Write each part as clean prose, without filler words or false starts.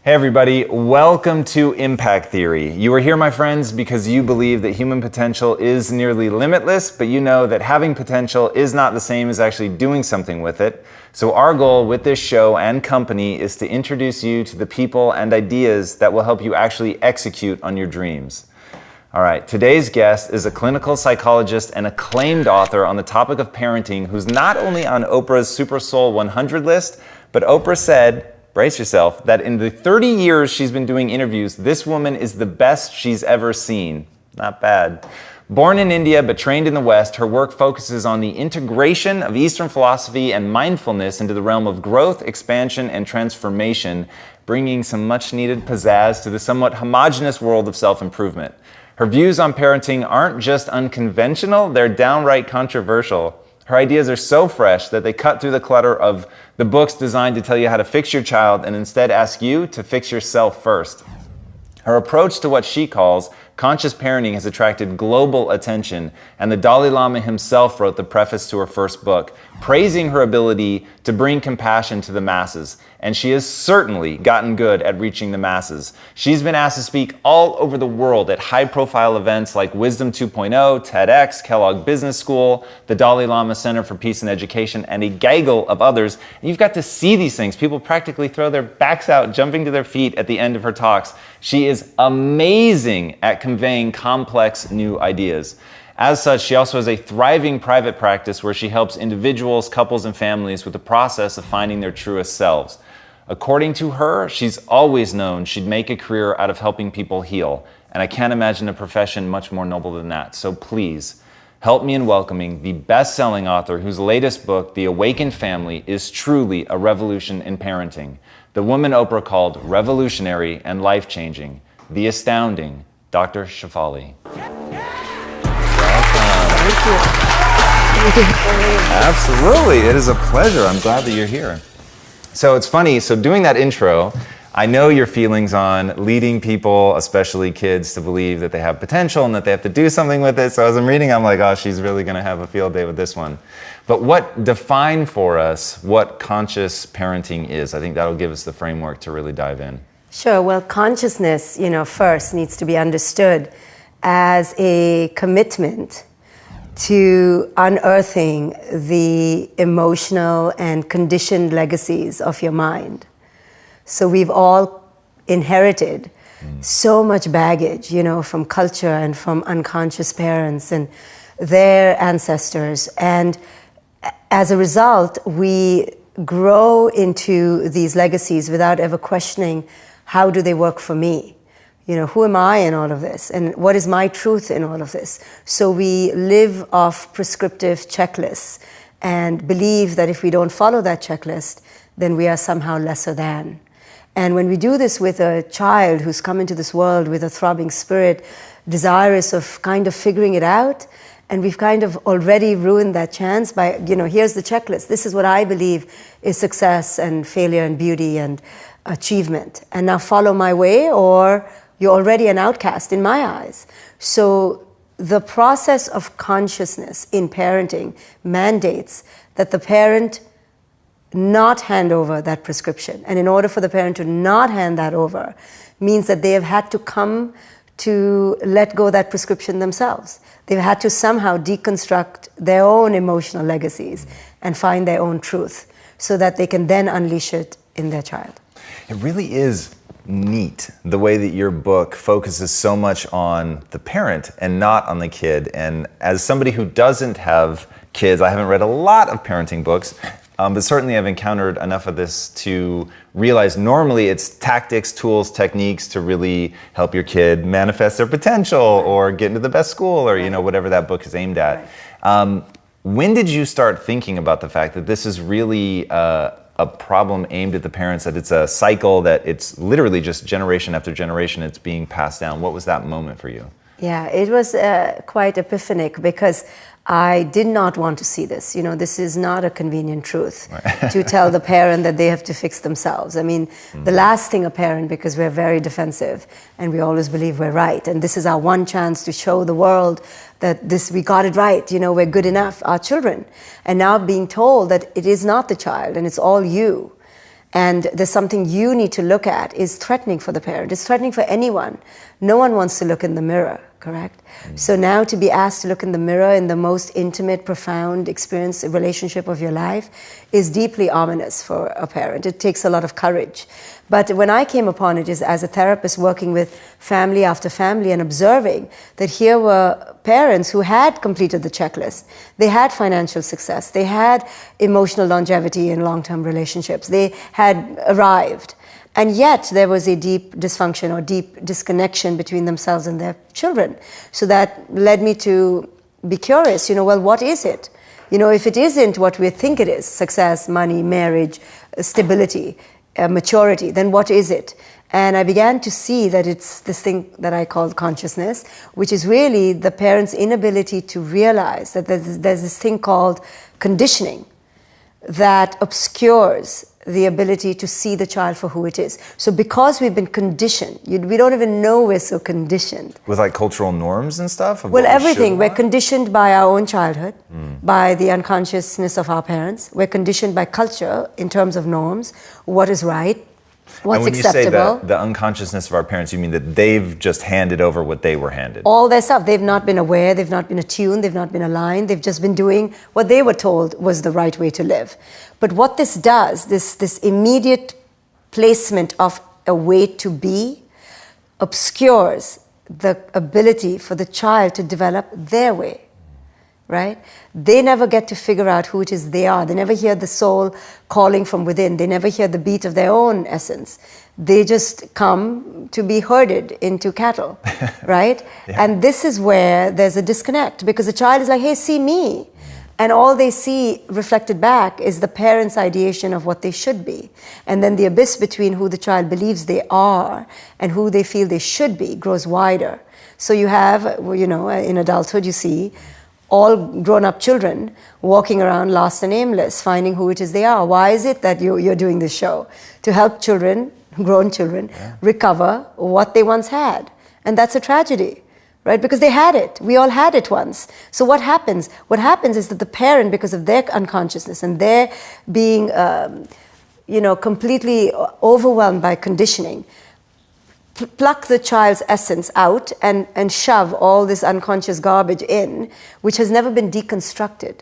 Hey everybody, welcome to Impact Theory. You are here, my friends, because you believe that human potential is nearly limitless, but you know that having potential is not the same as actually doing something with it. So our goal with this show and company is to introduce you to the people and ideas that will help you actually execute on your dreams. All right, today's guest is a clinical psychologist and acclaimed author on the topic of parenting who's not only on Oprah's Super Soul 100 list, but Oprah said, brace yourself, that in the 30 years she's been doing interviews, this woman is the best she's ever seen. Not bad. Born in India but trained in the West, her work focuses on the integration of Eastern philosophy and mindfulness into the realm of growth, expansion, and transformation, bringing some much-needed pizzazz to the somewhat homogenous world of self-improvement. Her views on parenting aren't just unconventional, they're downright controversial. Her ideas are so fresh that they cut through the clutter of the books designed to tell you how to fix your child and instead ask you to fix yourself first. Her approach to what she calls conscious parenting has attracted global attention, and the Dalai Lama himself wrote the preface to her first book, praising her ability to bring compassion to the masses. And she has certainly gotten good at reaching the masses. She's been asked to speak all over the world at high-profile events like Wisdom 2.0, TEDx, Kellogg Business School, the Dalai Lama Center for Peace and Education, and a gaggle of others. And you've got to see these things. People practically throw their backs out, jumping to their feet at the end of her talks. She is amazing at conveying complex new ideas. As such, she also has a thriving private practice where she helps individuals, couples, and families with the process of finding their truest selves. According to her, she's always known she'd make a career out of helping people heal, and I can't imagine a profession much more noble than that. So please, help me in welcoming the best-selling author whose latest book, The Awakened Family, is truly a revolution in parenting. The woman Oprah called revolutionary and life-changing, the astounding Dr. Shefali. Thank you. Absolutely, it is a pleasure. I'm glad that you're here. So it's funny, so doing that intro, I know your feelings on leading people, especially kids, to believe that they have potential and that they have to do something with it. So as I'm reading, I'm like, oh, she's really going to have a field day with this one. But define for us what conscious parenting is? I think that'll give us the framework to really dive in. Sure. Well, consciousness, first needs to be understood as a commitment to unearthing the emotional and conditioned legacies of your mind. So we've all inherited so much baggage, from culture and from unconscious parents and their ancestors. And as a result, we grow into these legacies without ever questioning, how do they work for me? Who am I in all of this? And what is my truth in all of this? So we live off prescriptive checklists and believe that if we don't follow that checklist, then we are somehow lesser than. And when we do this with a child who's come into this world with a throbbing spirit, desirous of kind of figuring it out, and we've kind of already ruined that chance by, here's the checklist. This is what I believe is success and failure and beauty and achievement. And now follow my way, or you're already an outcast in my eyes. So the process of consciousness in parenting mandates that the parent not hand over that prescription. And in order for the parent to not hand that over means that they have had to come to let go that prescription themselves. They've had to somehow deconstruct their own emotional legacies and find their own truth so that they can then unleash it in their child. It really is neat the way that your book focuses so much on the parent and not on the kid. And as somebody who doesn't have kids, I haven't read a lot of parenting books, but certainly I've encountered enough of this to realize normally it's tactics, tools, techniques to really help your kid manifest their potential or get into the best school or whatever that book is aimed at. When did you start thinking about the fact that this is really a problem aimed at the parents, that it's a cycle, that it's literally just generation after generation it's being passed down? What was that moment for you? Yeah, it was quite epiphanic because I did not want to see this. This is not a convenient truth to tell the parent that they have to fix themselves. I mean, the last thing a parent, because we're very defensive and we always believe we're right, and this is our one chance to show the world that we got it right, we're good enough, our children. And now being told that it is not the child and it's all you. and there's something you need to look at, is threatening for the parent. It's threatening for anyone. No one wants to look in the mirror, correct? So now to be asked to look in the mirror in the most intimate, profound experience, relationship of your life is deeply ominous for a parent. It takes a lot of courage. But when I came upon it is as a therapist working with family after family and observing that here were parents who had completed the checklist. They had financial success. They had emotional longevity in long-term relationships. They had arrived. And yet there was a deep dysfunction or deep disconnection between themselves and their children. So that led me to be curious, well, what is it? If it isn't what we think it is, success, money, marriage, stability, maturity, then what is it? And I began to see that it's this thing that I call consciousness, which is really the parent's inability to realize that there's this thing called conditioning that obscures the ability to see the child for who it is. So because we've been conditioned, we don't even know we're so conditioned. With like cultural norms and stuff? Well, everything. We're conditioned by our own childhood, by the unconsciousness of our parents. We're conditioned by culture in terms of norms, what is right, what's acceptable. And when you say the unconsciousness of our parents, you mean that they've just handed over what they were handed? All their stuff. They've not been aware, they've not been attuned, they've not been aligned, they've just been doing what they were told was the right way to live. But what this does, this immediate placement of a way to be, obscures the ability for the child to develop their way, right? They never get to figure out who it is they are. They never hear the soul calling from within. They never hear the beat of their own essence. They just come to be herded into cattle, right? Yeah. And this is where there's a disconnect, because the child is like, hey, see me. And all they see reflected back is the parent's ideation of what they should be. And then the abyss between who the child believes they are and who they feel they should be grows wider. So you have, in adulthood, you see all grown-up children walking around lost and aimless, finding who it is they are. Why is it that you're doing this show? To help children, grown children, recover what they once had. And that's a tragedy. Right? Because they had it. We all had it once. So what happens? What happens is that the parent, because of their unconsciousness and their being, completely overwhelmed by conditioning, pluck the child's essence out and shove all this unconscious garbage in, which has never been deconstructed.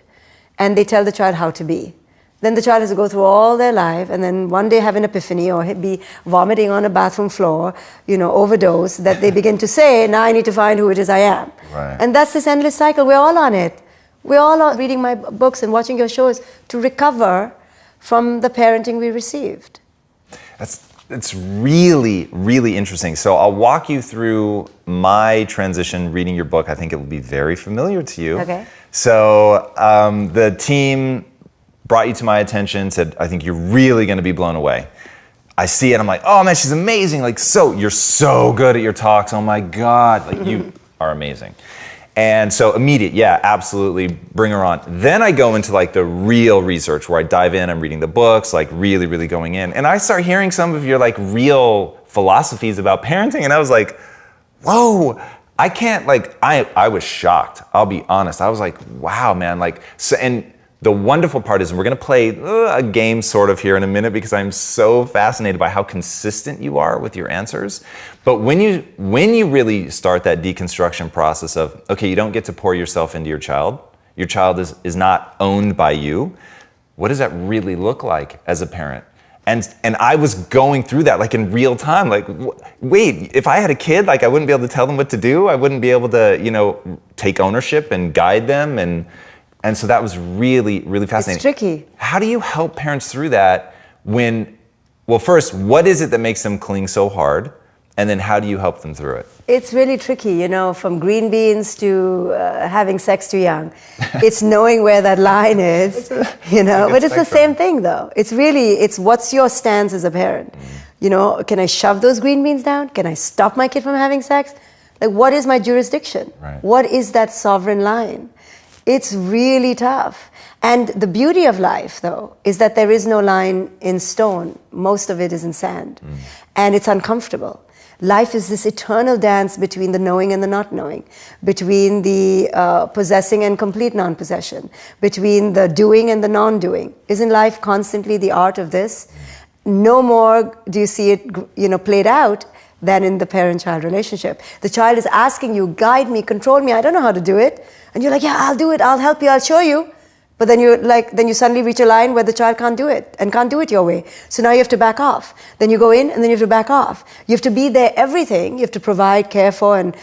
And they tell the child how to be. Then the child has to go through all their life and then one day have an epiphany or be vomiting on a bathroom floor, overdose, that they begin to say, now I need to find who it is I am. Right. And that's this endless cycle. We're all on it. We're all on reading my books and watching your shows to recover from the parenting we received. It's really, really interesting. So I'll walk you through my transition reading your book. I think it will be very familiar to you. Okay. So the team brought you to my attention, said, I think you're really going to be blown away. I see it, I'm like, oh man, she's amazing. You're so good at your talks. Oh my God, you are amazing. And so immediate, yeah, absolutely, bring her on. Then I go into the real research where I dive in, I'm reading the books, really, really going in. And I start hearing some of your real philosophies about parenting. And I was like, whoa, I can't, I was shocked. I'll be honest. I was like, wow, man. And the wonderful part is, and we're going to play a game sort of here in a minute because I'm so fascinated by how consistent you are with your answers. But when you really start that deconstruction process of, okay, you don't get to pour yourself into your child is not owned by you, what does that really look like as a parent? And I was going through that in real time. Wait, if I had a kid, I wouldn't be able to tell them what to do. I wouldn't be able to, take ownership and guide them. And so that was really, really fascinating. It's tricky. How do you help parents through that first, what is it that makes them cling so hard? And then how do you help them through it? It's really tricky, from green beans to having sex too young. It's knowing where that line is, but it's the same thing though. It's what's your stance as a parent? Can I shove those green beans down? Can I stop my kid from having sex? What is my jurisdiction? Right. What is that sovereign line? It's really tough. And the beauty of life, though, is that there is no line in stone. Most of it is in sand. And it's uncomfortable. Life is this eternal dance between the knowing and the not knowing, between the possessing and complete non-possession, between the doing and the non-doing. Isn't life constantly the art of this? no more do you see it, played out than in the parent-child relationship. The child is asking you, guide me, control me, I don't know how to do it. And you're like, yeah, I'll do it, I'll help you, I'll show you. But then you suddenly reach a line where the child can't do it and can't do it your way. So now you have to back off. Then you go in and then you have to back off. You have to be there, everything. You have to provide, care for, and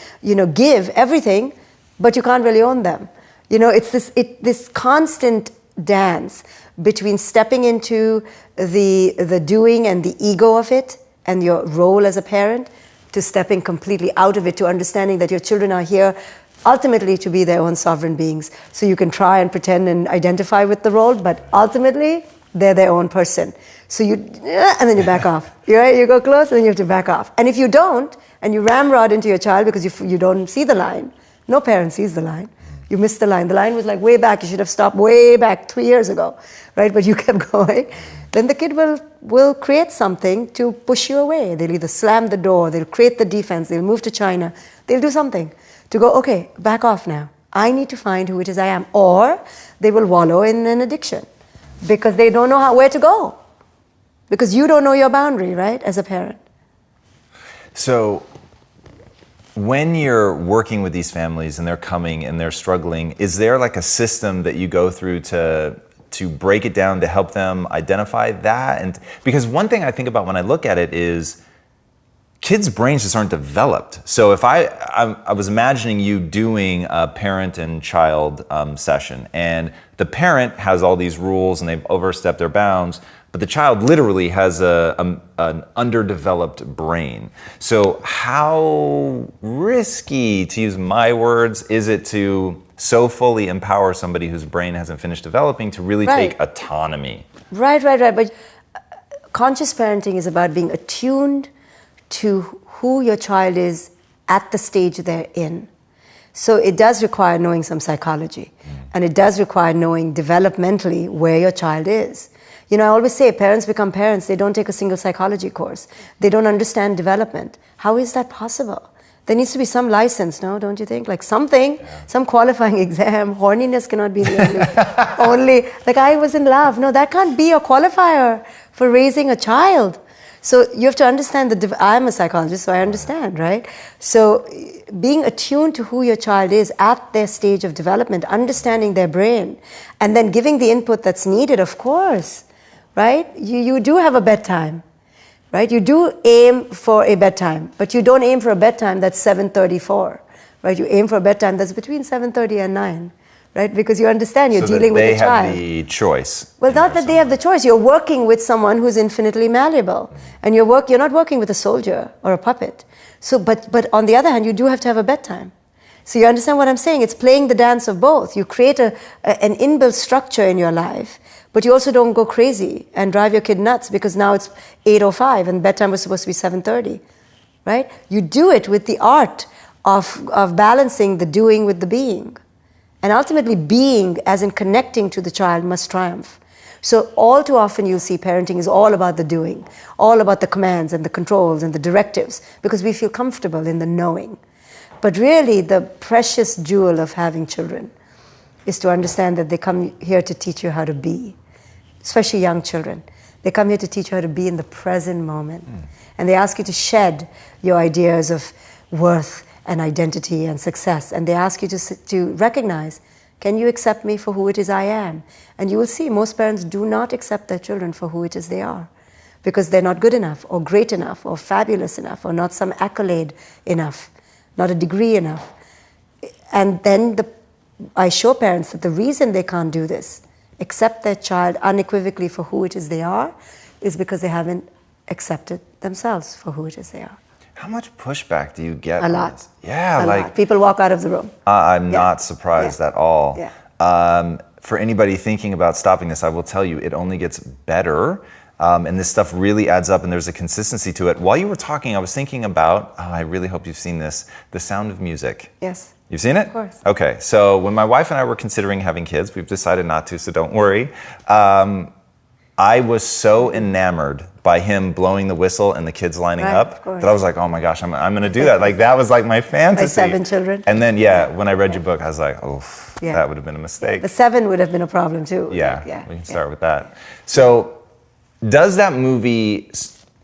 give everything, but you can't really own them. It's this constant dance between stepping into the doing and the ego of it and your role as a parent, to stepping completely out of it, to understanding that your children are here ultimately to be their own sovereign beings. So you can try and pretend and identify with the role, but ultimately they're their own person. So and then you back off. You go close and then you have to back off. And if you don't, and you ramrod into your child because you don't see the line, no parent sees the line. You missed the line. The line was like way back. You should have stopped way back 3 years ago, right? But you kept going. Then the kid will create something to push you away. They'll either slam the door, they'll create the defense, they'll move to China, they'll do something to go, okay, back off now. I need to find who it is I am. Or they will wallow in an addiction because they don't know where to go. Because you don't know your boundary, right, as a parent. So when you're working with these families and they're coming and they're struggling, is there like a system that you go through to break it down, to help them identify that? And because one thing I think about when I look at it is kids' brains just aren't developed. So if I was imagining you doing a parent and child session, and the parent has all these rules and they've overstepped their bounds, but the child literally has an underdeveloped brain. So how risky, to use my words, is it to so fully empower somebody whose brain hasn't finished developing to really take autonomy? Right. But conscious parenting is about being attuned to who your child is at the stage they're in. So it does require knowing some psychology. And it does require knowing developmentally where your child is. I always say parents become parents. They don't take a single psychology course. They don't understand development. How is that possible? There needs to be some license, no? Don't you think? Like something, some qualifying exam. Horniness cannot be the only. Like I was in love. No, that can't be a qualifier for raising a child. So you have to understand I'm a psychologist, so I understand, right? So being attuned to who your child is at their stage of development, understanding their brain, and then giving the input that's needed, of course, right? You do have a bedtime, right? You do aim for a bedtime, but you don't aim for a bedtime that's 7:34, right? You aim for a bedtime that's between 7:30 and 9. Right? Because you understand you're dealing with a child. So they have the choice. Well, not that they have the choice. You're working with someone who's infinitely malleable. And you're not working with a soldier or a puppet. So, but on the other hand, you do have to have a bedtime. So you understand what I'm saying? It's playing the dance of both. You create an inbuilt structure in your life, but you also don't go crazy and drive your kid nuts because now it's 8:05 and bedtime was supposed to be 7:30. Right? You do it with the art of balancing the doing with the being. And ultimately, being, as in connecting to the child, must triumph. So all too often you'll see parenting is all about the doing, all about the commands and the controls and the directives, because we feel comfortable in the knowing. But really, the precious jewel of having children is to understand that they come here to teach you how to be, especially young children. They come here to teach you how to be in the present moment. And they ask you to shed your ideas of worth and identity and success. And they ask you to recognize, can you accept me for who it is I am? And you will see most parents do not accept their children for who it is they are, because they're not good enough or great enough or fabulous enough or not some accolade enough, not a degree enough. And then I show parents that the reason they can't do this, accept their child unequivocally for who it is they are, is because they haven't accepted themselves for who it is they are. How much pushback do you get? A lot. Yeah, a lot. People walk out of the room. I'm not surprised at all. Yeah. For anybody thinking about stopping this, I will tell you, it only gets better. And this stuff really adds up, and there's a consistency to it. While you were talking, I was thinking about, I really hope you've seen this, The Sound of Music. Yes. You've seen it? Of course. Okay, so when my wife and I were considering having kids, we've decided not to, so don't worry. I was so enamored by him blowing the whistle and the kids lining up that I was like, oh my gosh, I'm going to do that. Like, that was like my fantasy. My 7 children. And then, when I read your book, I was like, oh, that would have been a mistake. The 7 would have been a problem too. Yeah, we can start with that. So Does that movie,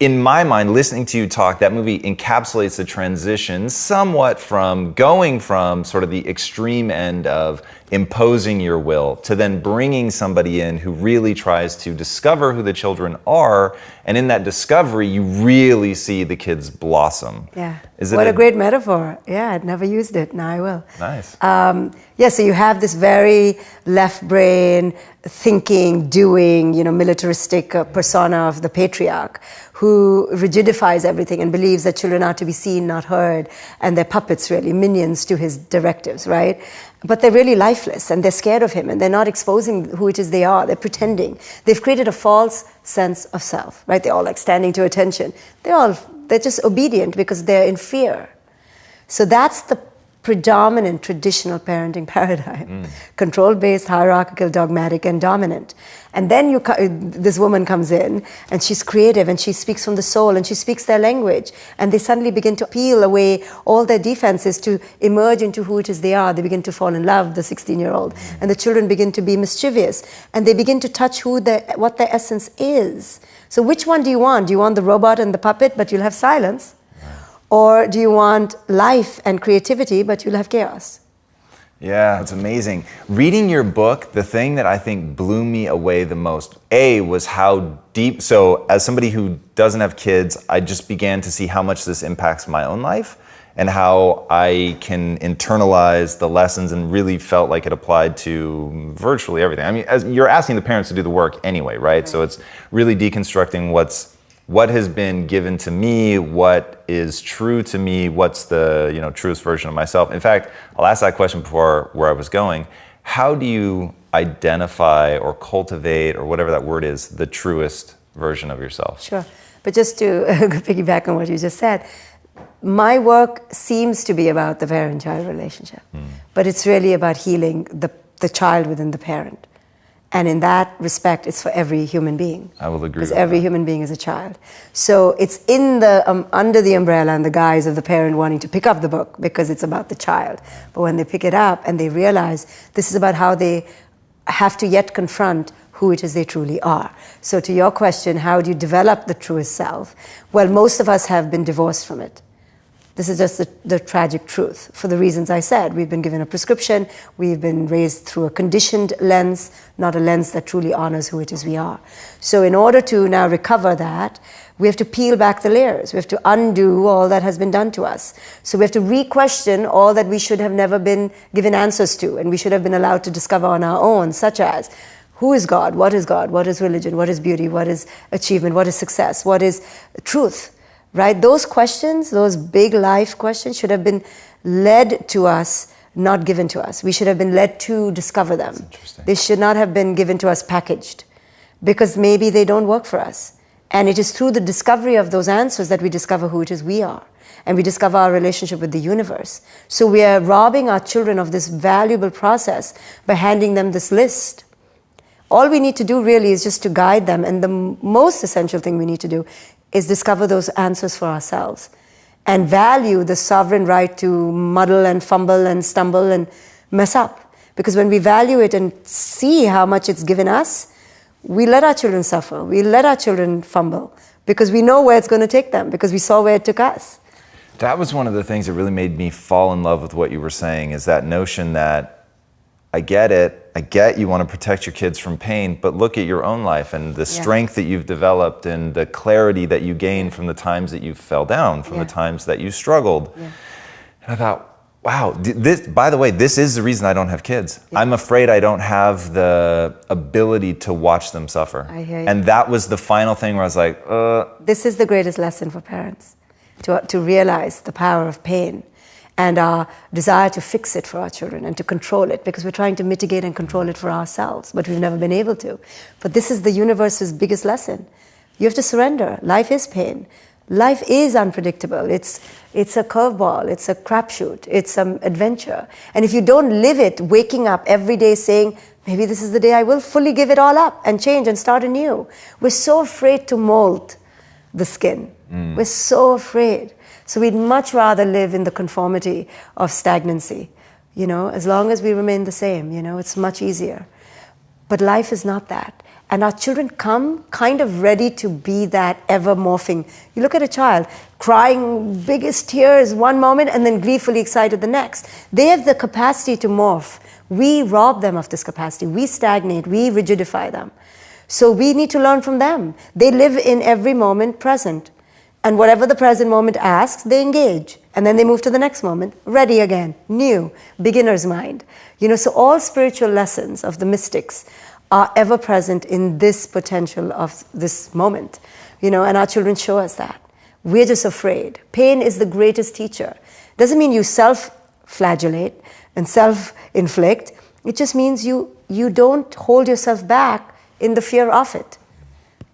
in my mind, listening to you talk, that movie encapsulates the transition somewhat from going from sort of the extreme end of imposing your will to then bringing somebody in who really tries to discover who the children are, and in that discovery you really see the kids blossom. Yeah. Is it what a great metaphor. Yeah, I'd never used it. Now I will. Nice. Yeah, so you have this very left brain thinking, doing, militaristic persona of the patriarch who rigidifies everything and believes that children are to be seen, not heard, and they're puppets, really, minions to his directives, right? But they're really lifeless, and they're scared of him, and they're not exposing who it is they are. They're pretending. They've created a false sense of self, right? They're all like standing to attention. They're just obedient because they're in fear. So that's the predominant traditional parenting paradigm. Control-based, hierarchical, dogmatic, and dominant. And then this woman comes in, and she's creative, and she speaks from the soul, and she speaks their language. And they suddenly begin to peel away all their defenses to emerge into who it is they are. They begin to fall in love, the 16-year-old. And the children begin to be mischievous. And they begin to touch what their essence is. So which one do you want? Do you want the robot and the puppet, but you'll have silence? Or do you want life and creativity, but you'll have chaos? Yeah, it's amazing. Reading your book, the thing that I think blew me away the most, was how deep, so as somebody who doesn't have kids, I just began to see how much this impacts my own life and how I can internalize the lessons, and really felt like it applied to virtually everything. I mean, you're asking the parents to do the work anyway, right? So it's really deconstructing what has been given to me, what is true to me, what's the truest version of myself. In fact, I'll ask that question before where I was going. How do you identify or cultivate, or whatever that word is, the truest version of yourself? Sure. But just to piggyback on what you just said, my work seems to be about the parent-child relationship, but it's really about healing the child within the parent. And in that respect, it's for every human being. I will agree. Because every human being is a child. So it's in the under the umbrella and the guise of the parent wanting to pick up the book because it's about the child. But when they pick it up and they realize this is about how they have to yet confront who it is they truly are. So to your question, how do you develop the truest self? Well, most of us have been divorced from it. This is just the tragic truth. For the reasons I said, we've been given a prescription, we've been raised through a conditioned lens, not a lens that truly honors who it is we are. So in order to now recover that, we have to peel back the layers. We have to undo all that has been done to us. So we have to re-question all that we should have never been given answers to, and we should have been allowed to discover on our own, such as, who is God? What is God? What is religion? What is beauty? What is achievement? What is success? What is truth? Right? Those questions, those big life questions should have been led to us, not given to us. We should have been led to discover them. They should not have been given to us packaged, because maybe they don't work for us. And it is through the discovery of those answers that we discover who it is we are. And we discover our relationship with the universe. So we are robbing our children of this valuable process by handing them this list. All we need to do really is just to guide them. And the most essential thing we need to do is discover those answers for ourselves and value the sovereign right to muddle and fumble and stumble and mess up. Because when we value it and see how much it's given us, we let our children suffer. We let our children fumble because we know where it's going to take them, because we saw where it took us. That was one of the things that really made me fall in love with what you were saying, is that notion that I get it. I get you want to protect your kids from pain, but look at your own life and the strength that you've developed and the clarity that you gained from the times that you fell down, from the times that you struggled. And I thought, wow, this, by the way, this is the reason I don't have kids. I'm afraid I don't have the ability to watch them suffer. I hear you. And that was the final thing where I was like, This is the greatest lesson for parents, to realize the power of pain and our desire to fix it for our children and to control it, because we're trying to mitigate and control it for ourselves, but we've never been able to. But this is the universe's biggest lesson. You have to surrender. Life is pain. Life is unpredictable. It's a curveball. It's a crapshoot. It's an adventure. And if you don't live it, waking up every day saying, maybe this is the day I will fully give it all up and change and start anew. We're so afraid to mold the skin. We're so afraid. So we'd much rather live in the conformity of stagnancy, as long as we remain the same, it's much easier. But life is not that. And our children come kind of ready to be that ever morphing. You look at a child crying biggest tears one moment and then gleefully excited the next. They have the capacity to morph. We rob them of this capacity. We stagnate. We rigidify them. So we need to learn from them. They live in every moment present. And whatever the present moment asks, they engage. And then they move to the next moment, ready again, new, beginner's mind. So all spiritual lessons of the mystics are ever present in this potential of this moment. And our children show us that. We're just afraid. Pain is the greatest teacher. Doesn't mean you self-flagellate and self-inflict. It just means you don't hold yourself back in the fear of it.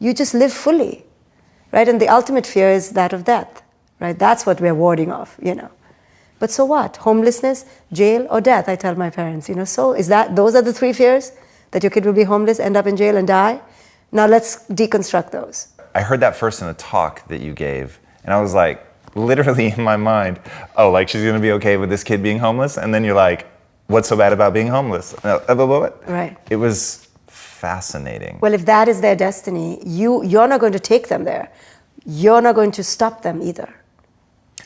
You just live fully, right? And the ultimate fear is that of death, right? That's what we're warding off, But so what? Homelessness, jail, or death, I tell my parents, So those are the three fears? That your kid will be homeless, end up in jail, and die? Now let's deconstruct those. I heard that first in a talk that you gave, and I was like, literally in my mind, oh, like she's going to be okay with this kid being homeless? And then you're like, what's so bad about being homeless? Right. It was fascinating. Well, if that is their destiny, you're not going to take them there. You're not going to stop them either.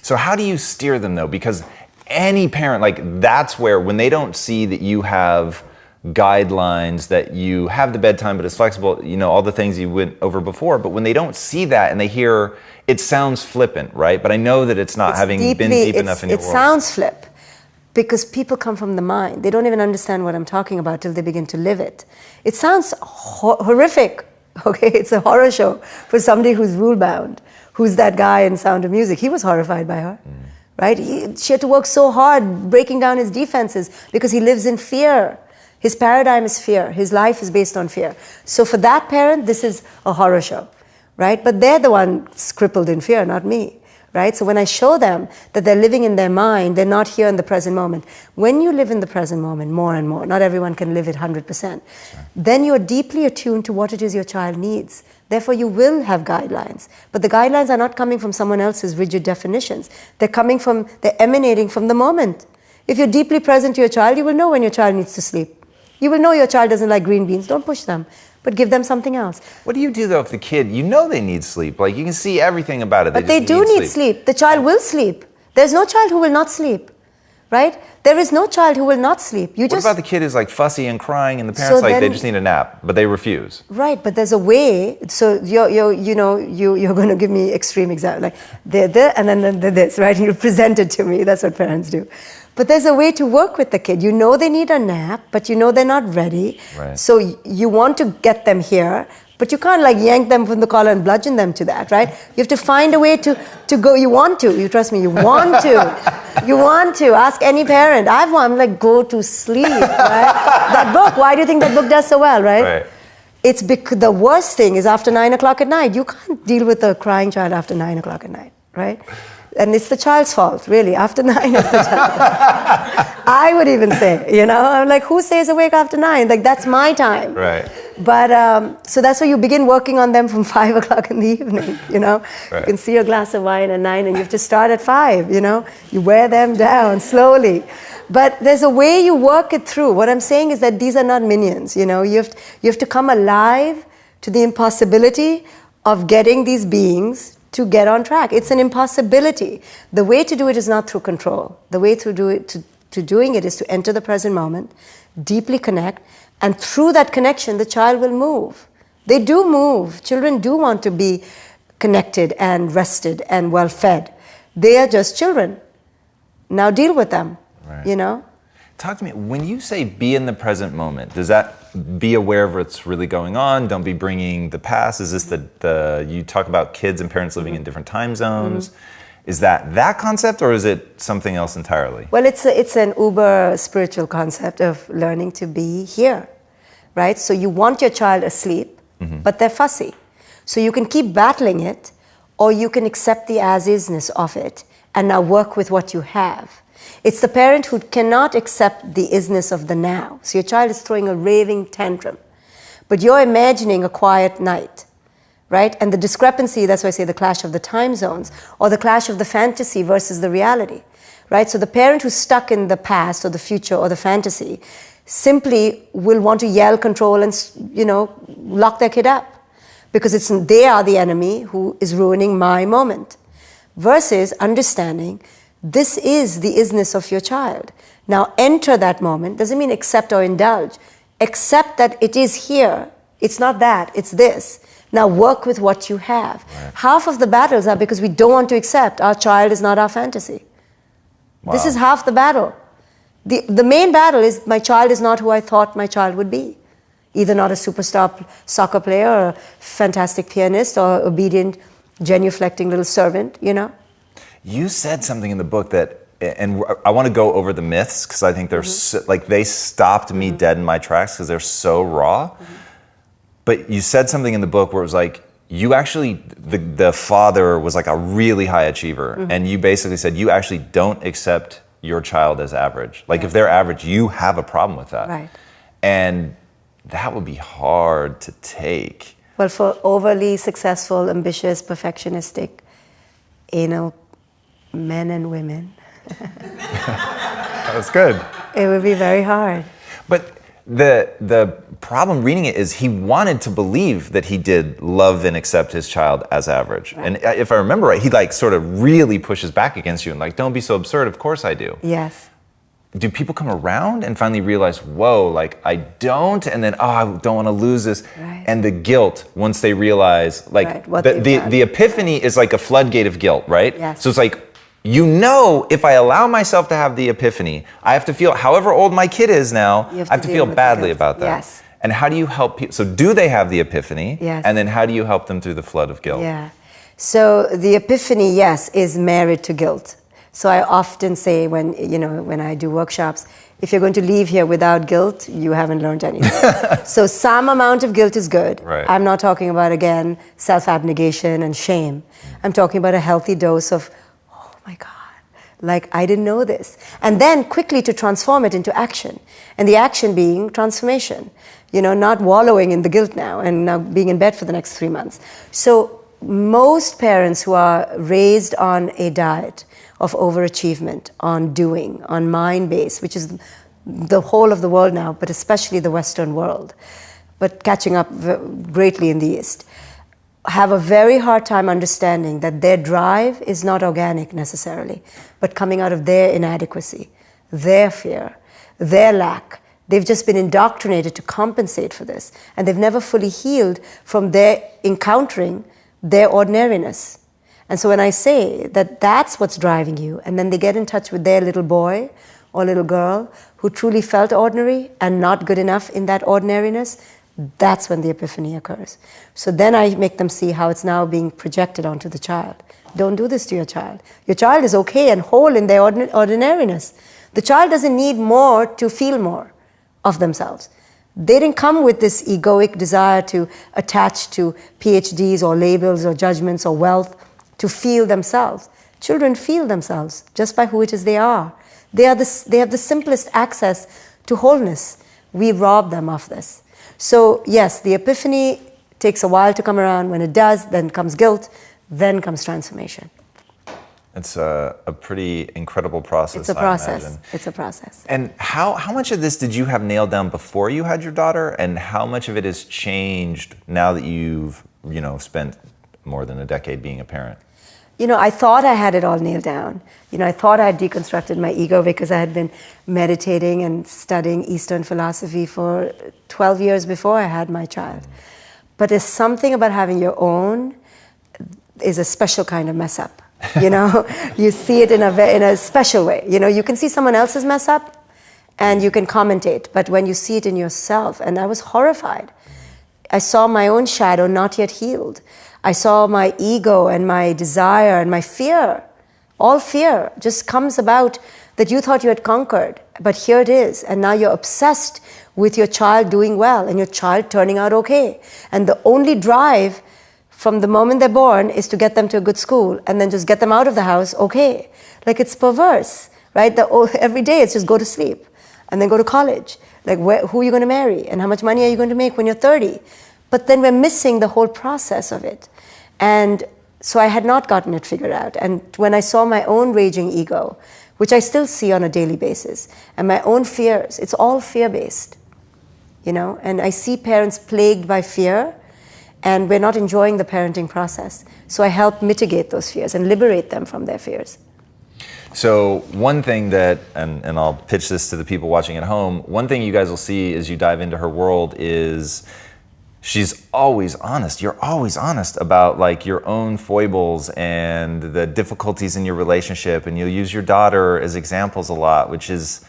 So how do you steer them, though? Because any parent, that's where, when they don't see that you have guidelines, that you have the bedtime but it's flexible, all the things you went over before, but when they don't see that and they hear, it sounds flippant, right? But I know that it's not, having been deep enough in your world. It sounds flip because people come from the mind. They don't even understand what I'm talking about till they begin to live it. It sounds horrific, okay? It's a horror show for somebody who's rule-bound, who's that guy in Sound of Music. He was horrified by her, right? She had to work so hard breaking down his defenses because he lives in fear. His paradigm is fear. His life is based on fear. So for that parent, this is a horror show, right? But they're the ones crippled in fear, not me, right? So when I show them that they're living in their mind, they're not here in the present moment. When you live in the present moment more and more, not everyone can live it 100%, then you're deeply attuned to what it is your child needs. Therefore, you will have guidelines. But the guidelines are not coming from someone else's rigid definitions. They're emanating from the moment. If you're deeply present to your child, you will know when your child needs to sleep. You will know your child doesn't like green beans. Don't push them, but give them something else. What do you do, though, if the kid, they need sleep? You can see everything about it. But they do need sleep. The child will sleep. There's no child who will not sleep, right? There is no child who will not sleep. What about the kid who's fussy and crying and the parents they just need a nap, but they refuse? Right, but there's a way. So you're going to give me extreme example, they're and then this, right? You present it to me. That's what parents do. But there's a way to work with the kid. They need a nap, but they're not ready. Right. So you want to get them here, but you can't yank them from the collar and bludgeon them to that, right? You have to find a way to go. You want to. You trust me. You want to. You want to. Ask any parent. I'm go to sleep, right? That book. Why do you think that book does so well, right? Right. It's because the worst thing is after 9 o'clock at night. You can't deal with a crying child after 9 o'clock at night, right? And it's the child's fault, really. After 9, it's the child's I would even say, I'm who stays awake after 9? That's my time. Right. But, so that's why you begin working on them from 5 o'clock in the evening, Right. You can see a glass of wine at 9 and you have to start at 5, You wear them down slowly. But there's a way you work it through. What I'm saying is that these are not minions, You have to come alive to the impossibility of getting these beings to get on track. It's an impossibility. The way to do it is not through control. The way to do it, to doing it is to enter the present moment, deeply connect, and through that connection, the child will move. They do move. Children do want to be connected and rested and well fed. They are just children. Now deal with them, right. Talk to me, when you say be in the present moment, does that be aware of what's really going on? Don't be bringing the past? Is this you talk about kids and parents living in different time zones? Is that concept, or is it something else entirely? Well, it's an uber spiritual concept of learning to be here, right? So you want your child asleep, but they're fussy. So you can keep battling it, or you can accept the as-isness of it and now work with what you have. It's the parent who cannot accept the isness of the now. So your child is throwing a raving tantrum, but you're imagining a quiet night, right? And the discrepancy, that's why I say the clash of the time zones, or the clash of the fantasy versus the reality, right? So the parent who's stuck in the past or the future or the fantasy simply will want to yell, control, and, lock their kid up because they are the enemy who is ruining my moment. Versus understanding this is the isness of your child. Now enter that moment. Doesn't mean accept or indulge. Accept that it is here. It's not that, it's this. Now work with what you have. Right. Half of the battles are because we don't want to accept our child is not our fantasy. Wow. This is half the battle. The main battle is my child is not who I thought my child would be. Either not a superstar soccer player or a fantastic pianist or obedient, genuflecting little servant, You said something in the book that, and I want to go over the myths because I think they're they stopped me dead in my tracks because they're so raw. But you said something in the book where it was like, you actually, the father was like a really high achiever. And you basically said you actually don't accept your child as average. Like if they're average, you have a problem with that. Right. And that would be hard to take. Well, for overly successful, ambitious, perfectionistic, anal men and women. That was good. It would be very hard. But the problem reading it is he wanted to believe that he did love and accept his child as average. Right. And if I remember right, he sort of really pushes back against you and don't be so absurd, of course I do. Yes. Do people come around and finally realize, whoa, I don't, and then, I don't want to lose this. Right. And the guilt, once they realize, the epiphany is like a floodgate of guilt, right? Yes. So it's if I allow myself to have the epiphany, I have to feel, however old my kid is now, I have to feel badly about that. Yes. And how do you help people? So do they have the epiphany? Yes. And then how do you help them through the flood of guilt? Yeah. So the epiphany, yes, is married to guilt. So I often say when I do workshops, if you're going to leave here without guilt, you haven't learned anything. So some amount of guilt is good. Right. I'm not talking about, again, self-abnegation and shame. I'm talking about a healthy dose of, oh my God, I didn't know this. And then quickly to transform it into action. And the action being transformation. Not wallowing in the guilt now and now being in bed for the next 3 months. So most parents who are raised on a diet of overachievement, on doing, on mind-based, which is the whole of the world now, but especially the Western world, but catching up greatly in the East, have a very hard time understanding that their drive is not organic necessarily, but coming out of their inadequacy, their fear, their lack. They've just been indoctrinated to compensate for this, and they've never fully healed from their encountering their ordinariness. And so when I say that that's what's driving you, and then they get in touch with their little boy or little girl who truly felt ordinary and not good enough in that ordinariness, that's when the epiphany occurs. So then I make them see how it's now being projected onto the child. Don't do this to your child. Your child is okay and whole in their ordinariness. The child doesn't need more to feel more of themselves. They didn't come with this egoic desire to attach to PhDs or labels or judgments or wealth to feel themselves. Children feel themselves just by who it is they are. They have the simplest access to wholeness. We rob them of this. So yes, the epiphany takes a while to come around. When it does, then comes guilt, then comes transformation. It's a pretty incredible process. It's a process. It's a process. And how much of this did you have nailed down before you had your daughter, and how much of it has changed now that you've spent more than a decade being a parent? I thought I had it all nailed down. I thought I had deconstructed my ego because I had been meditating and studying Eastern philosophy for 12 years before I had my child. But there's something about having your own is a special kind of mess up. You see it in a special way. You can see someone else's mess up and you can commentate, but when you see it in yourself, and I was horrified. I saw my own shadow not yet healed. I saw my ego and my desire and my fear. All fear just comes about that you thought you had conquered, but here it is, and now you're obsessed with your child doing well and your child turning out okay. And the only drive from the moment they're born is to get them to a good school and then just get them out of the house okay. It's perverse, right? Every day it's just go to sleep and then go to college. Who are you going to marry and how much money are you going to make when you're 30? But then we're missing the whole process of it. And so I had not gotten it figured out. And when I saw my own raging ego, which I still see on a daily basis. And my own fears, it's all fear-based, you know? And I see parents plagued by fear, and we're not enjoying the parenting process. So I help mitigate those fears and liberate them from their fears. So one thing that, and I'll pitch this to the people watching at home, one thing you guys will see as you dive into her world is she's always honest. You're always honest about like your own foibles and the difficulties in your relationship, and you'll use your daughter as examples a lot, which is,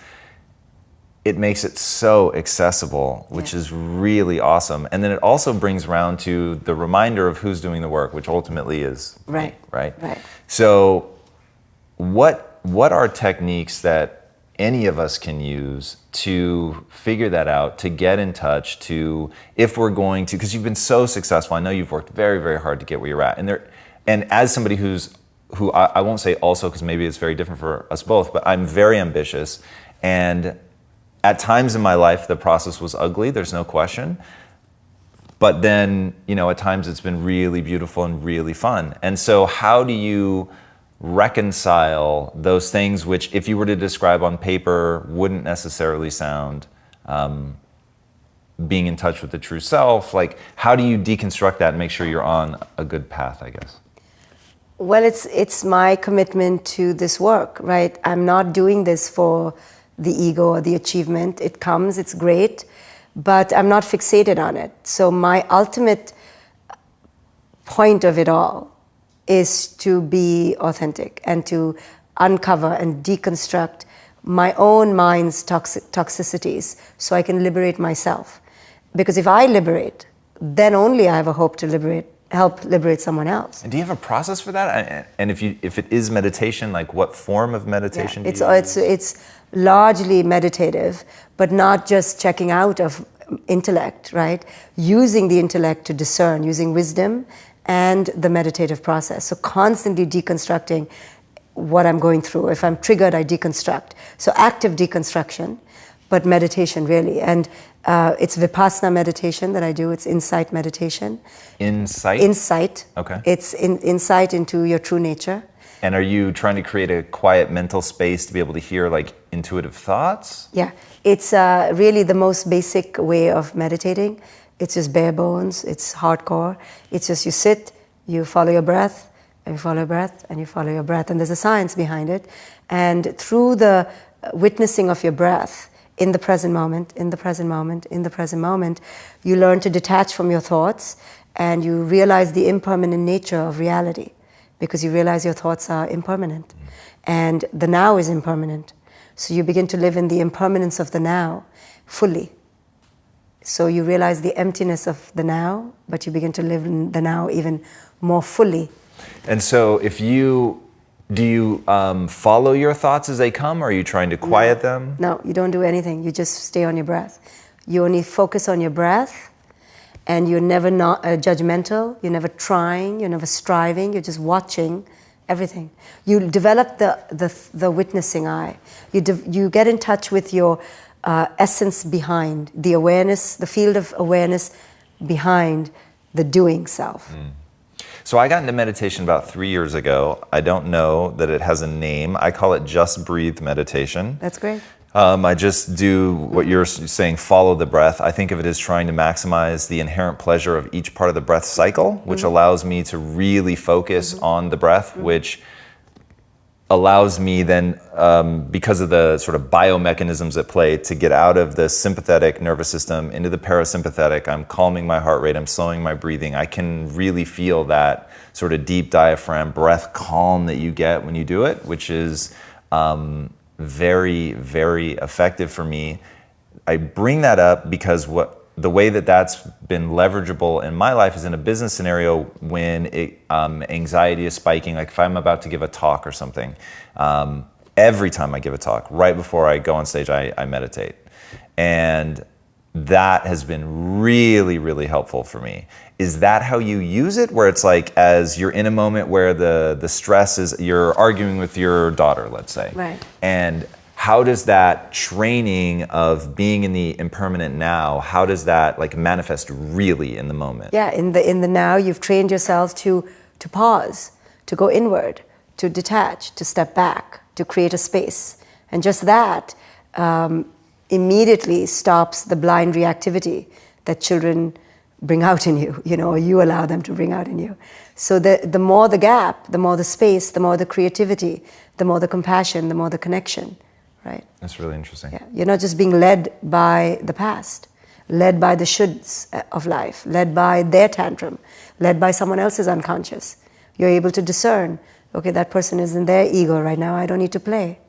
it makes it so accessible, which is really awesome. And then it also brings around to the reminder of who's doing the work, which ultimately is right. me, right? Right. So what are techniques that any of us can use to figure that out, to get in touch, to, if we're going to, because you've been so successful, I know you've worked very, very hard to get where you're at. And as somebody who I won't say also, because maybe it's very different for us both, but I'm very ambitious. And at times in my life, the process was ugly, there's no question. But then, you know, at times it's been really beautiful and really fun. And so how do you reconcile those things which, if you were to describe on paper, wouldn't necessarily sound being in touch with the true self? Like, how do you deconstruct that and make sure you're on a good path, I guess? Well, it's my commitment to this work, right? I'm not doing this for the ego or the achievement. It comes, it's great, but I'm not fixated on it. So my ultimate point of it all is to be authentic and to uncover and deconstruct my own mind's toxicities so I can liberate myself. Because if I liberate, then only I have a hope to help liberate someone else. And do you have a process for that? And if it is meditation, like what form of meditation do you use? It's largely meditative, but not just checking out of intellect, right? Using the intellect to discern, using wisdom and the meditative process. So constantly deconstructing what I'm going through. If I'm triggered, I deconstruct. So active deconstruction, but meditation really. And it's Vipassana meditation that I do. It's insight meditation. Insight? Insight. Okay. It's insight into your true nature. And are you trying to create a quiet mental space to be able to hear like intuitive thoughts? Yeah. It's really the most basic way of meditating. It's just bare bones, it's hardcore. It's just you sit, you follow your breath, and you follow your breath, and you follow your breath. And there's a science behind it. And through the witnessing of your breath, in the present moment, in the present moment, in the present moment, you learn to detach from your thoughts, and you realize the impermanent nature of reality, because you realize your thoughts are impermanent. And the now is impermanent. So you begin to live in the impermanence of the now fully. So you realize the emptiness of the now, but you begin to live in the now even more fully. And so do you follow your thoughts as they come, or are you trying to quiet them? No, you don't do anything. You just stay on your breath. You only focus on your breath, and you're never not judgmental, you're never trying, you're never striving, you're just watching everything. You develop the witnessing eye. You get in touch with your essence behind, the awareness, the field of awareness behind the doing self. So I got into meditation about 3 years ago. I don't know that it has a name. I call it Just Breathe meditation. That's great. I just do what you're saying, follow the breath. I think of it as trying to maximize the inherent pleasure of each part of the breath cycle, which allows me to really focus on the breath, which allows me then, because of the sort of biomechanisms at play, to get out of the sympathetic nervous system into the parasympathetic. I'm calming my heart rate, I'm slowing my breathing. I can really feel that sort of deep diaphragm breath calm that you get when you do it, which is very, very effective for me. I bring that up because the way that that's been leverageable in my life is in a business scenario when anxiety is spiking. Like if I'm about to give a talk or something, every time I give a talk, right before I go on stage, I meditate. And that has been really, really helpful for me. Is that how you use it? Where it's like, as you're in a moment where the stress is, you're arguing with your daughter, let's say. Right. And how does that training of being in the impermanent now, how does that like manifest really in the moment? Yeah, in the now, you've trained yourself to pause, to go inward, to detach, to step back, to create a space. And just that immediately stops the blind reactivity that children bring out in you, or you allow them to bring out in you. So the more the gap, the more the space, the more the creativity, the more the compassion, the more the connection, right? That's really interesting. Yeah. You're not just being led by the past, led by the shoulds of life, led by their tantrum, led by someone else's unconscious. You're able to discern, okay, that person is in their ego right now, I don't need to play.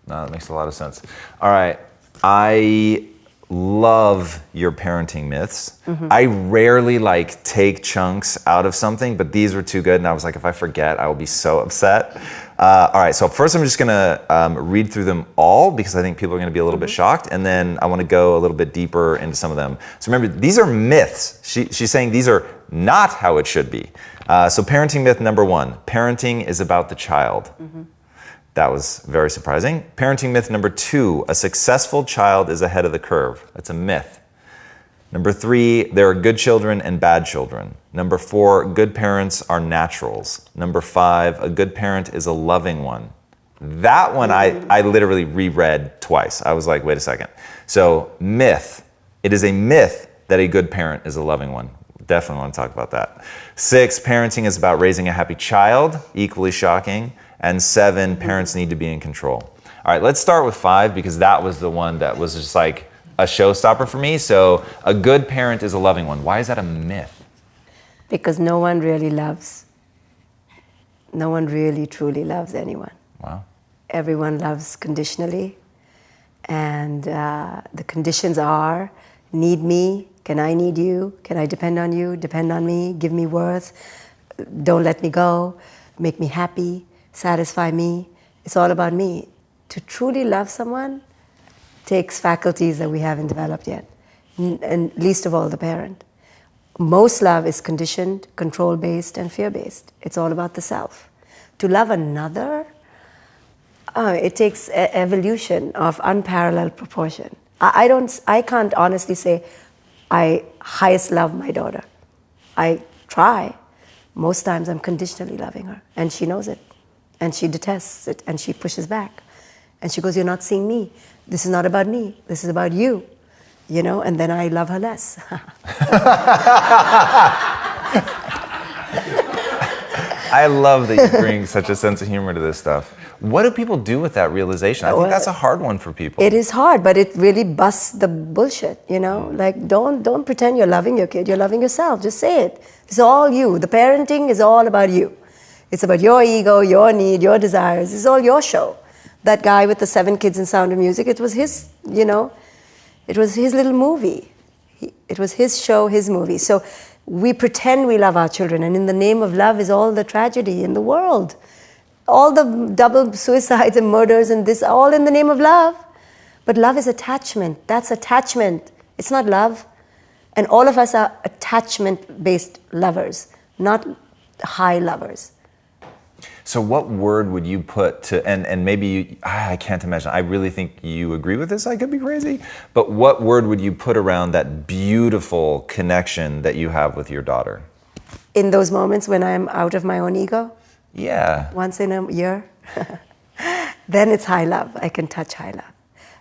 No, that makes a lot of sense. All right. I love your parenting myths. I rarely take chunks out of something, but these were too good. And I was like, if I forget, I will be so upset. All right. So first I'm just going to read through them all because I think people are going to be a little bit shocked. And then I want to go a little bit deeper into some of them. So remember, these are myths. She's saying these are not how it should be. So parenting myth number 1, parenting is about the child. That was very surprising. Parenting myth number 2, a successful child is ahead of the curve. That's a myth. Number 3, there are good children and bad children. Number 4, good parents are naturals. Number 5, a good parent is a loving one. That one I literally reread twice. I was like, wait a second. So myth, it is a myth that a good parent is a loving one. Definitely want to talk about that. 6, parenting is about raising a happy child, equally shocking. And 7, parents need to be in control. All right, let's start with 5 because that was the one that was just like a showstopper for me. So a good parent is a loving one. Why is that a myth? Because no one really loves. No one really truly loves anyone. Wow. Everyone loves conditionally. And the conditions are, need me, can I need you, can I depend on you, depend on me, give me worth, don't let me go, make me happy, satisfy me. It's all about me. To truly love someone takes faculties that we haven't developed yet, and least of all the parent. Most love is conditioned, control-based, and fear-based. It's all about the self. To love another, it takes evolution of unparalleled proportion. I can't honestly say I highest love my daughter. I try. Most times I'm conditionally loving her, and she knows it. And she detests it, and she pushes back. And she goes, you're not seeing me. This is not about me. This is about you. And then I love her less. I love that you bring such a sense of humor to this stuff. What do people do with that realization? I think that's a hard one for people. It is hard, but it really busts the bullshit, Like, don't pretend you're loving your kid. You're loving yourself. Just say it. It's all you. The parenting is all about you. It's about your ego, your need, your desires. It's all your show. That guy with the 7 kids in Sound of Music, it was his, it was his little movie. It was his show, his movie. So we pretend we love our children, and in the name of love is all the tragedy in the world. All the double suicides and murders and this, all in the name of love. But love is attachment. That's attachment. It's not love. And all of us are attachment-based lovers, not high lovers. So what word would you put to, and maybe I can't imagine, I really think you agree with this, I could be crazy, but what word would you put around that beautiful connection that you have with your daughter? In those moments when I'm out of my own ego? Yeah. Once in a year? Then it's high love. I can touch high love.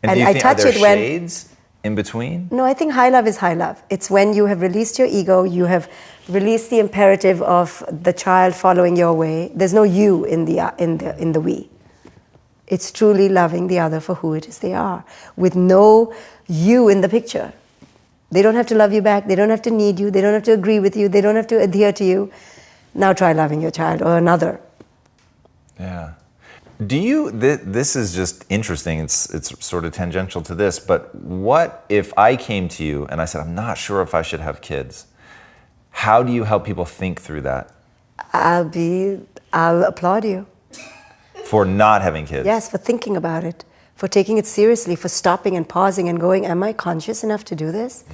And do you think, are there shades in between? No, I think high love is high love. It's when you have released your ego, you have released the imperative of the child following your way. There's no you in the we. It's truly loving the other for who it is they are, with no you in the picture. They don't have to love you back. They don't have to need you. They don't have to agree with you. They don't have to adhere to you. Now try loving your child or another. Yeah. Do you, this is just interesting, it's sort of tangential to this, but what if I came to you and I said, I'm not sure if I should have kids? How do you help people think through that? I'll applaud you. For not having kids? Yes, for thinking about it, for taking it seriously, for stopping and pausing and going, am I conscious enough to do this?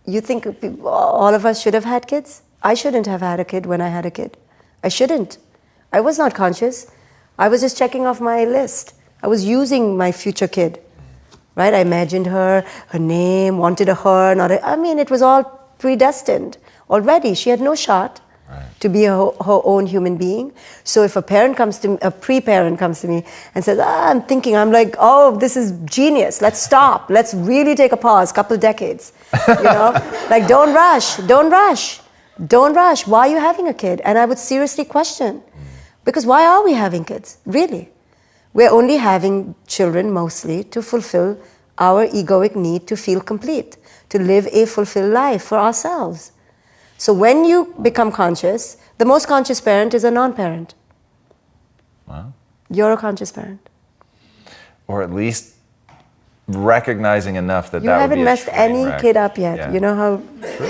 You think all of us should have had kids? I shouldn't have had a kid when I had a kid. I shouldn't. I was not conscious. I was just checking off my list. I was using my future kid, right? I imagined her name, wanted a her, not a, I mean, it was all predestined already. She had no shot. to be her own human being. So if a pre-parent comes to me and says, I'm thinking, I'm like, oh, this is genius. Let's stop. Let's really take a pause, couple of decades. Like, don't rush. Why are you having a kid? And I would seriously question, because why are we having kids? Really? We're only having children mostly to fulfill our egoic need to feel complete, to live a fulfilled life for ourselves. So when you become conscious, the most conscious parent is a non-parent. Wow. You're a conscious parent. Or at least recognizing enough that you that would haven't be messed any kid up yet. Yeah. You know how, True.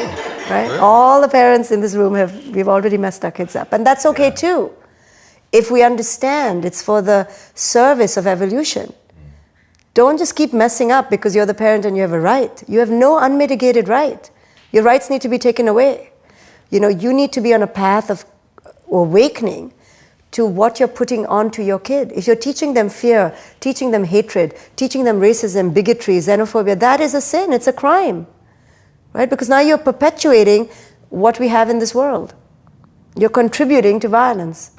right? True. All the parents in this room we've already messed our kids up. And that's okay too. If we understand it's for the service of evolution. Don't just keep messing up because you're the parent and you have a right. You have no unmitigated right. Your rights need to be taken away. You need to be on a path of awakening to what you're putting onto your kid. If you're teaching them fear, teaching them hatred, teaching them racism, bigotry, xenophobia, that is a sin, it's a crime. Right? Because now you're perpetuating what we have in this world. You're contributing to violence.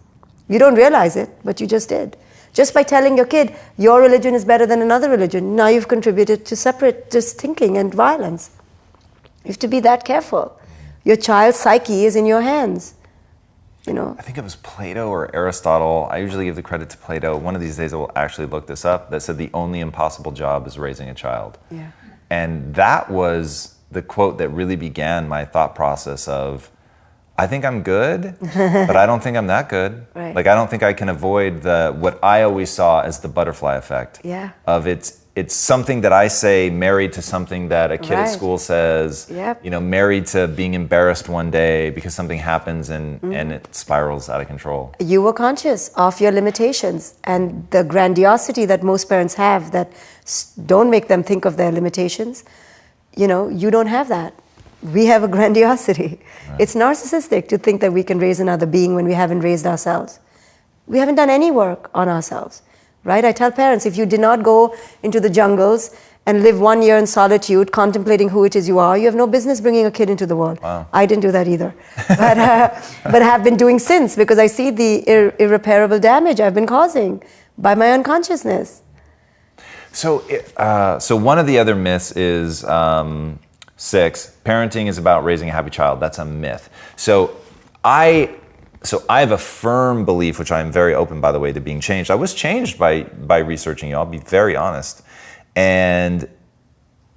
You don't realize it, but you just did. Just by telling your kid, your religion is better than another religion, now you've contributed to separatist thinking and violence. You have to be that careful. Your child's psyche is in your hands. I think it was Plato or Aristotle. I usually give the credit to Plato. One of these days I will actually look this up. That said the only impossible job is raising a child. Yeah. And that was the quote that really began my thought process of, I think I'm good, but I don't think I'm that good. Right. Like, I don't think I can avoid what I always saw as the butterfly effect. Yeah. Of it's something that I say married to something that a kid at school says. Yep. Married to being embarrassed one day because something happens and it spirals out of control. You were conscious of your limitations and the grandiosity that most parents have that don't make them think of their limitations. You don't have that. We have a grandiosity. Right. It's narcissistic to think that we can raise another being when we haven't raised ourselves. We haven't done any work on ourselves, right? I tell parents, if you did not go into the jungles and live 1 year in solitude, contemplating who it is you are, you have no business bringing a kid into the world. Wow. I didn't do that either, but have been doing since, because I see the irreparable damage I've been causing by my unconsciousness. So one of the other myths is 6, parenting is about raising a happy child. That's a myth. So I have a firm belief, which I am very open, by the way, to being changed. I was changed by researching you. I'll be very honest. And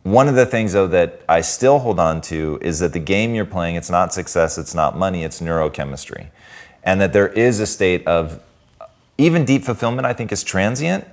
one of the things, though, that I still hold on to is that the game you're playing, it's not success, it's not money, it's neurochemistry. And that there is a state of, even deep fulfillment, I think, is transient.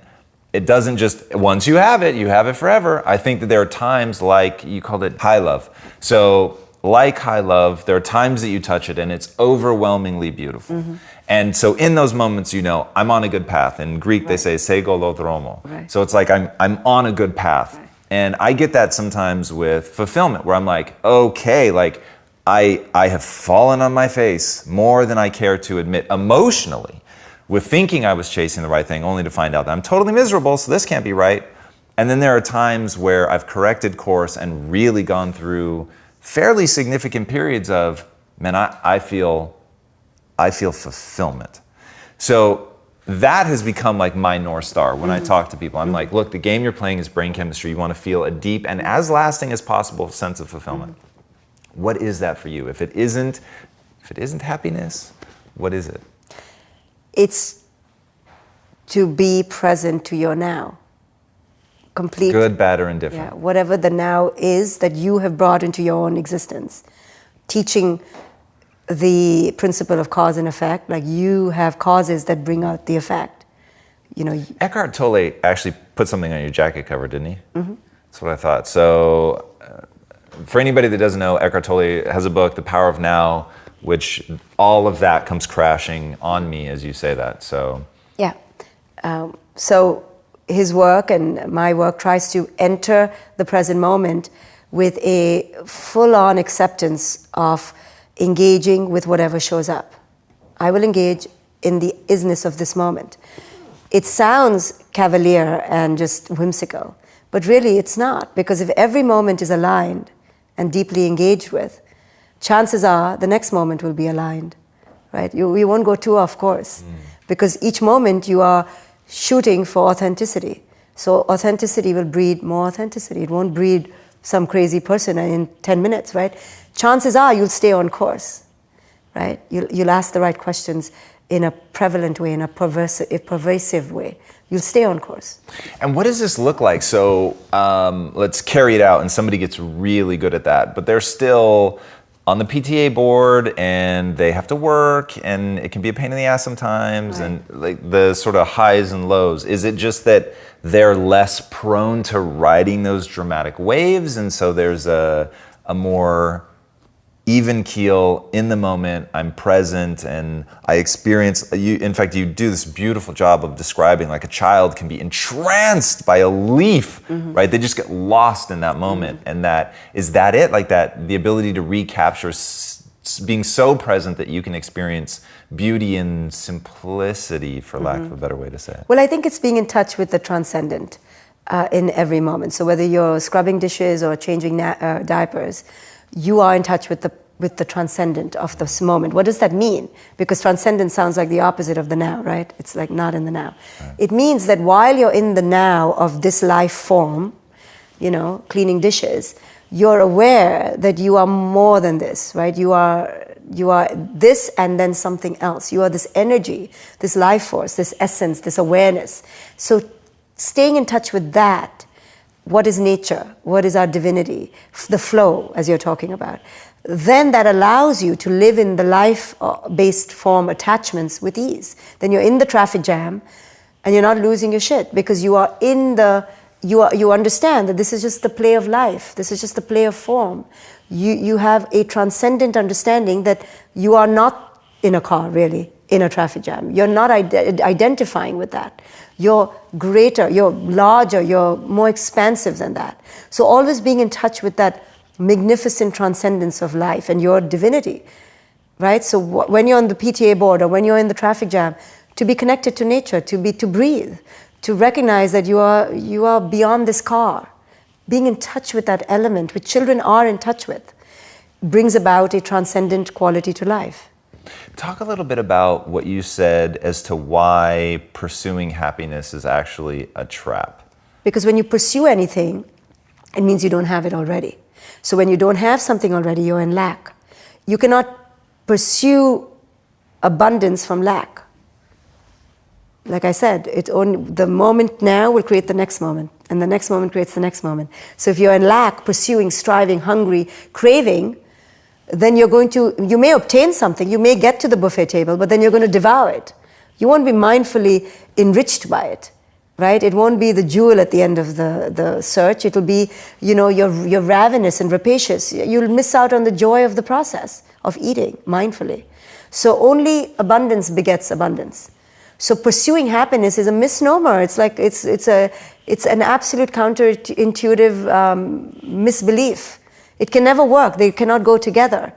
It doesn't just, once you have it forever. I think that there are times, like you called it high love. So like high love, there are times that you touch it and it's overwhelmingly beautiful. Mm-hmm. And so in those moments, I'm on a good path. In Greek, they say, sego lo dromo. Right. So it's like I'm on a good path. Right. And I get that sometimes with fulfillment, where I'm like, okay, like I have fallen on my face more than I care to admit emotionally, with thinking I was chasing the right thing, only to find out that I'm totally miserable, so this can't be right. And then there are times where I've corrected course and really gone through fairly significant periods of, man, I feel fulfillment. So that has become like my North Star when I talk to people. I'm like, look, the game you're playing is brain chemistry. You want to feel a deep and as lasting as possible sense of fulfillment. What is that for you? If it isn't happiness, what is it? It's to be present to your now. Complete. Good, bad, or indifferent. Yeah, whatever the now is that you have brought into your own existence. Teaching the principle of cause and effect, like you have causes that bring out the effect. Eckhart Tolle actually put something on your jacket cover, didn't he? Mm-hmm. That's what I thought. So for anybody that doesn't know, Eckhart Tolle has a book, The Power of Now, which all of that comes crashing on me as you say that. So yeah. So his work and my work tries to enter the present moment with a full-on acceptance of engaging with whatever shows up. I will engage in the isness of this moment. It sounds cavalier and just whimsical, but really it's not, because if every moment is aligned and deeply engaged with, chances are the next moment will be aligned, right? We won't go too off course because each moment you are shooting for authenticity. So authenticity will breed more authenticity. It won't breed some crazy person in 10 minutes, right? Chances are you'll stay on course, right? You'll ask the right questions in a prevalent way, in a pervasive way. You'll stay on course. And what does this look like? So let's carry it out, and somebody gets really good at that, but they're still on the PTA board and they have to work, and it can be a pain in the ass sometimes, right. And like the sort of highs and lows. Is it just that they're less prone to riding those dramatic waves, and so there's a more even keel in the moment? I'm present and I experience you. In fact, you do this beautiful job of describing like a child can be entranced by a leaf, right? They just get lost in that moment. And is that it? Like that, the ability to recapture being so present that you can experience beauty and simplicity, for lack of a better way to say it. Well, I think it's being in touch with the transcendent in every moment. So whether you're scrubbing dishes or changing diapers, you are in touch with the transcendent of this moment. What does that mean? Because transcendent sounds like the opposite of the now, right? It's like not in the now. Right. It means that while you're in the now of this life form, cleaning dishes, you're aware that you are more than this, right? You are this and then something else. You are this energy, this life force, this essence, this awareness. So staying in touch with that. What is nature? What is our divinity? The flow, as you're talking about. Then that allows you to live in the life-based form attachments with ease. Then you're in the traffic jam and you're not losing your shit because you are you understand that this is just the play of life. This is just the play of form. You have a transcendent understanding that you are not in a car, really, in a traffic jam. You're not identifying with that. You're greater, you're larger, you're more expansive than that. So always being in touch with that magnificent transcendence of life and your divinity, right? So when you're on the PTA board or when you're in the traffic jam, to be connected to nature, to breathe, to recognize that you are beyond this car. Being in touch with that element, which children are in touch with, brings about a transcendent quality to life. Talk a little bit about what you said as to why pursuing happiness is actually a trap. Because when you pursue anything, it means you don't have it already. So when you don't have something already, you're in lack. You cannot pursue abundance from lack. Like I said, the moment now will create the next moment, and the next moment creates the next moment. So if you're in lack, pursuing, striving, hungry, craving, then you may obtain something, you may get to the buffet table, but then you're going to devour it. You won't be mindfully enriched by it, right? It won't be the jewel at the end of the search. It'll be, you're ravenous and rapacious. You'll miss out on the joy of the process of eating mindfully. So only abundance begets abundance. So pursuing happiness is a misnomer. It's like it's an absolute counterintuitive misbelief. It can never work. They cannot go together.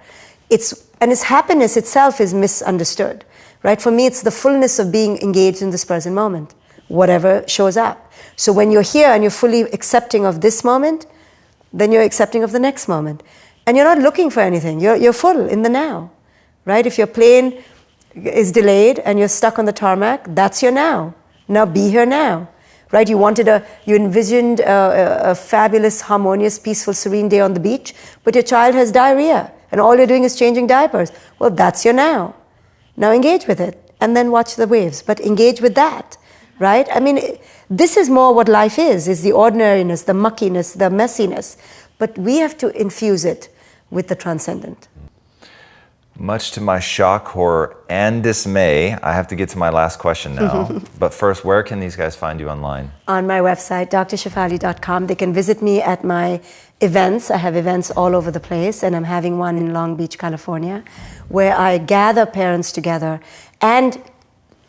Its happiness itself is misunderstood, right? For me, it's the fullness of being engaged in this present moment, whatever shows up. So when you're here and you're fully accepting of this moment, then you're accepting of the next moment. And you're not looking for anything. You're full in the now, right? If your plane is delayed and you're stuck on the tarmac, that's your now. Now be here now. Right, you envisioned a fabulous, harmonious, peaceful, serene day on the beach, but your child has diarrhea, and all you're doing is changing diapers. Well, that's your now. Now engage with it, and then watch the waves, but engage with that, right? I mean, this is more what life is the ordinariness, the muckiness, the messiness, but we have to infuse it with the transcendent. Much to my shock, horror, and dismay, I have to get to my last question now. But first, where can these guys find you online? On my website, drshefali.com. They can visit me at my events. I have events all over the place, and I'm having one in Long Beach, California, where I gather parents together, and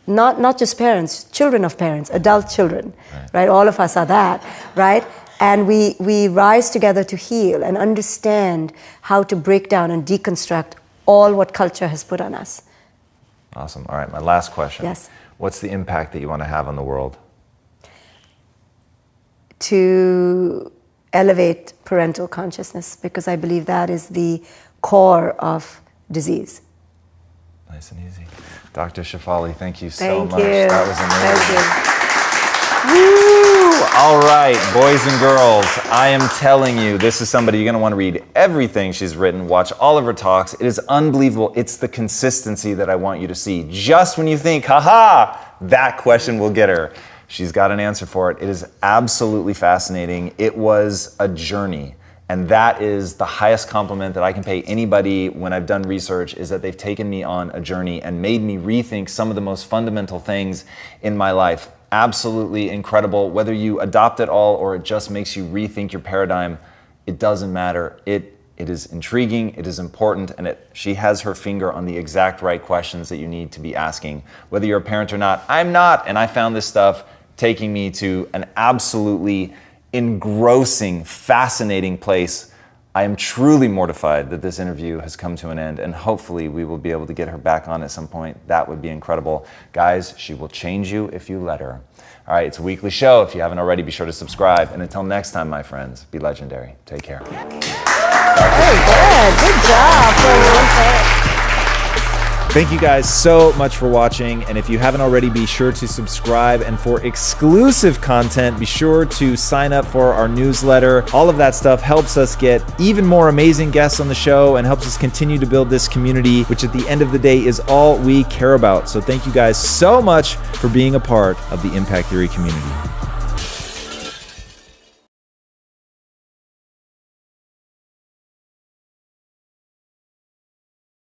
not just parents, children of parents, adult children, right? All of us are that, right? And we rise together to heal and understand how to break down and deconstruct all what culture has put on us. Awesome. All right, my last question. Yes. What's the impact that you want to have on the world? To elevate parental consciousness, because I believe that is the core of disease. Nice and easy. Dr. Shefali, thank you so Thank much. you. That was amazing. Thank you. Woo! All right, boys and girls, I am telling you, this is somebody you're going to want to read everything she's written, watch all of her talks. It is unbelievable. It's the consistency that I want you to see. Just when you think, haha, that question will get her, she's got an answer for it. It is absolutely fascinating. It was a journey. And that is the highest compliment that I can pay anybody when I've done research, is that they've taken me on a journey and made me rethink some of the most fundamental things in my life. Absolutely incredible. Whether you adopt it all or it just makes you rethink your paradigm, it doesn't matter. It is intriguing, it is important, and she has her finger on the exact right questions that you need to be asking. Whether you're a parent or not, I'm not, and I found this stuff taking me to an absolutely engrossing, fascinating place. I am truly mortified that this interview has come to an end, and hopefully we will be able to get her back on at some point. That would be incredible. Guys, she will change you if you let her. All right, it's a weekly show. If you haven't already, be sure to subscribe. And until next time, my friends, be legendary. Take care. Very good. Good job for one part. Thank you guys so much for watching, and if you haven't already, be sure to subscribe, and for exclusive content, be sure to sign up for our newsletter. All of that stuff helps us get even more amazing guests on the show and helps us continue to build this community, which at the end of the day is all we care about. So thank you guys so much for being a part of the Impact Theory community.